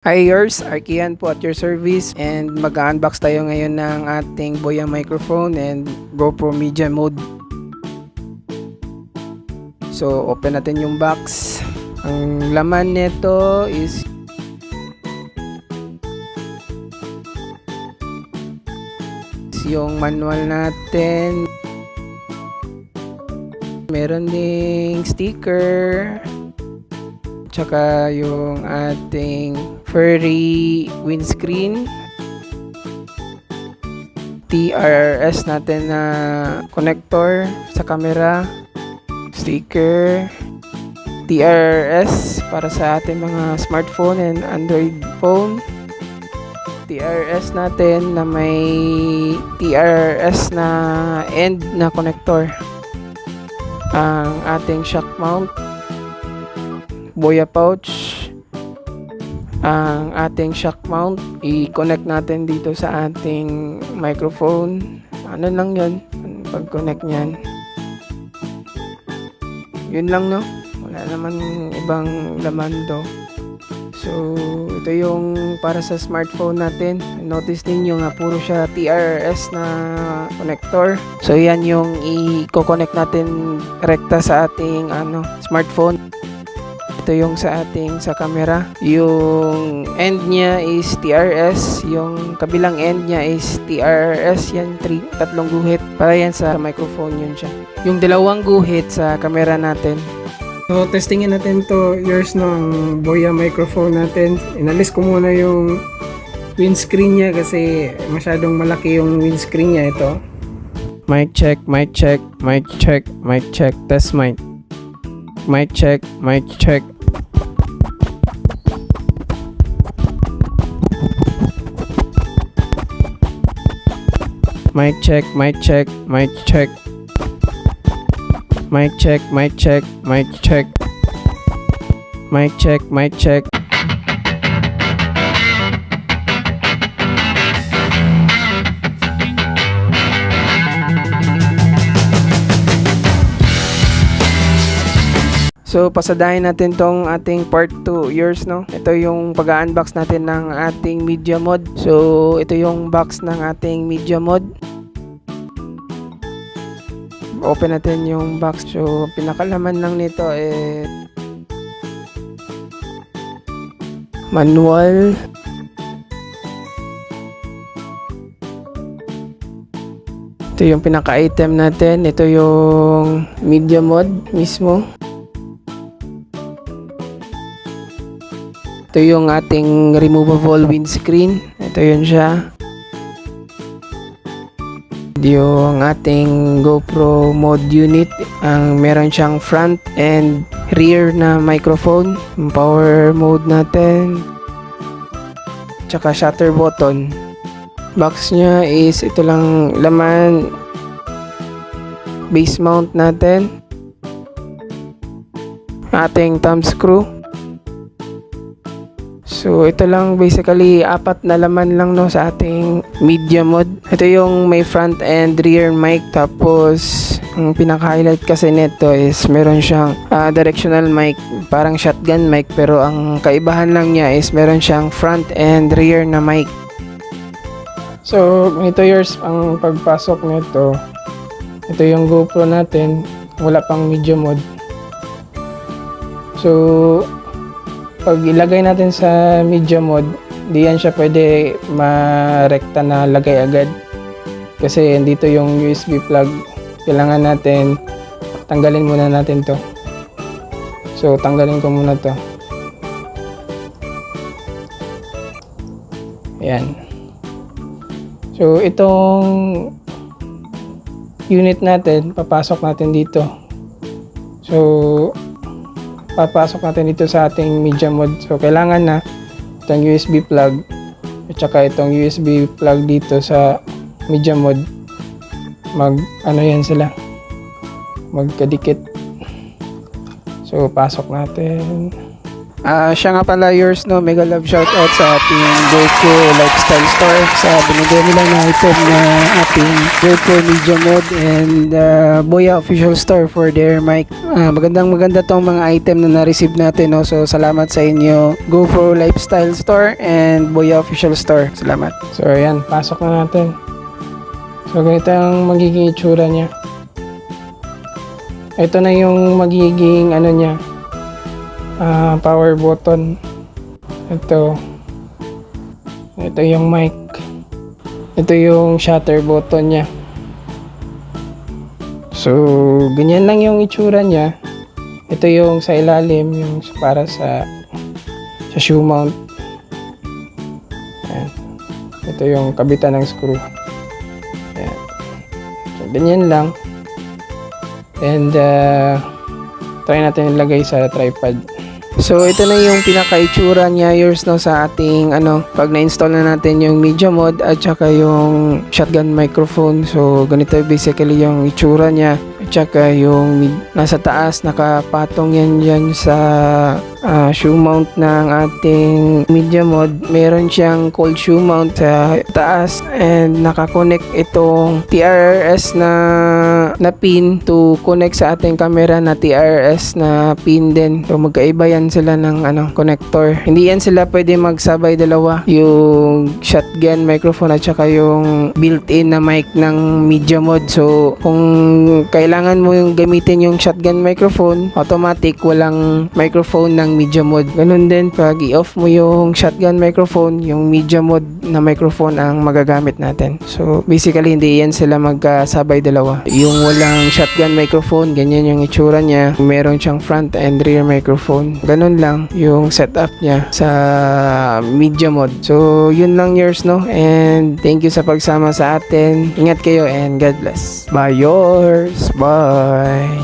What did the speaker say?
Hi yours, Arkian po at your service, and mag-unbox tayo ngayon ng ating Boya microphone and GoPro Media Mode. So open natin yung box. Ang laman nito is yung manual natin. Meron ding sticker, tsaka yung ating furry windscreen, TRS natin na connector sa camera, sticker, TRS para sa ating mga smartphone and Android phone, TRS natin na may TRS na end na connector, ang ating shock mount, Boya pouch, ang ating shock mount, i-connect natin dito sa ating microphone. Ano lang yun, pag-connect nyan, yun lang, no? Wala naman ibang laman to. So ito yung para sa smartphone natin. Notice ninyo nga puro siya TRS na connector. So yan yung i-connect natin rekta sa ating smartphone. Ito yung sa camera. Yung end niya is TRS, yung kabilang end niya is TRS. Yan, tatlong guhit. Para yan sa microphone, yun siya. Yung dalawang guhit sa camera natin. So testingin natin to yours ng Boya microphone natin. Inalis ko muna yung windscreen niya kasi masyadong malaki yung windscreen niya. Ito. Mic check, mic check, mic check, mic check, test mic. Mic check, mic check. Mic check, mic check, mic check. Mic check, mic check, mic check. Mic check, mic check. So pasadahin natin tong ating part 2 yours, no? Ito yung pag-unbox natin ng ating media mod. So ito yung box ng ating media mod. Open natin yung box. So pinakalaman lang nito manual, ito yung pinaka-item natin. Ito yung media mod mismo. Ito yung ating removable windscreen. Ito yun siya. Yung ating GoPro mode unit. Meron siyang front and rear na microphone. Yung power mode natin. Tsaka shutter button. Box niya is ito lang laman. Base mount natin. Ating thumb screw. So ito lang, basically apat na laman lang, no, sa ating media mod. Ito yung may front and rear mic. Tapos ang pinaka-highlight kasi nito is meron siyang directional mic, parang shotgun mic, pero ang kaibahan lang niya is meron siyang front and rear na mic. So ito yours ang pagpasok nito. Ito yung GoPro natin, wala pang media mod. So pag ilagay natin sa media mode, di yan siya pwede ma-rekta na lagay agad. Kasi dito yung USB plug. Kailangan natin, tanggalin muna natin to. So, tanggalin ko muna to. Ayan. So, itong unit natin, papasok natin dito. So, papasok natin dito sa ating media mode. So kailangan na itong USB plug at saka itong USB plug dito sa media mode yan sila, magkadikit. So pasok natin. Siya nga pala yours, no, mega love shoutout sa ating GoPro Lifestyle Store sa binigay nila na item na ating GoPro Media Mode and Boya Official Store for their mic. Maganda tong mga item na na-receive natin, no? So salamat sa inyo GoPro Lifestyle Store and Boya Official Store. Salamat. So ayan, pasok na natin. So ganito ang magiging itsura niya. Ito na yung magiging ano niya, power button. Ito yung mic. Ito yung shutter button niya. So ganyan lang yung itsura niya. Ito yung sa ilalim, yung para sa shoe mount. Ayan. Ito yung kabitan ng screw. Ayan. So ganyan lang. And try natin ilagay sa tripod. So ito na yung pinaka-itsura niya yours, no, sa ating pag na-install na natin yung media mode at saka yung shotgun microphone. So ganito basically yung itsura niya. At saka yung nasa taas nakapatong yan sa shoe mount ng ating media mode. Meron siyang cold shoe mount sa taas and nakakonect itong TRS na pin to connect sa ating camera na TRS na pin din. So magkaiba yan sila ng connector. Hindi yan sila pwede magsabay dalawa. Yung shotgun microphone at saka yung built-in na mic ng media mode. So kung kailangan mo yung gamitin yung shotgun microphone, automatic walang microphone ng media mode. Ganun din pag i-off mo yung shotgun microphone, yung media mode na microphone ang magagamit natin. So basically hindi yan sila magkasabay dalawa. Yung walang shotgun microphone, ganyan yung itsura niya. Meron siyang front and rear microphone. Ganun lang yung setup niya sa media mode. So yun lang yours, no, and thank you sa pagsama sa atin. Ingat kayo and God bless. Bye yours. Bye.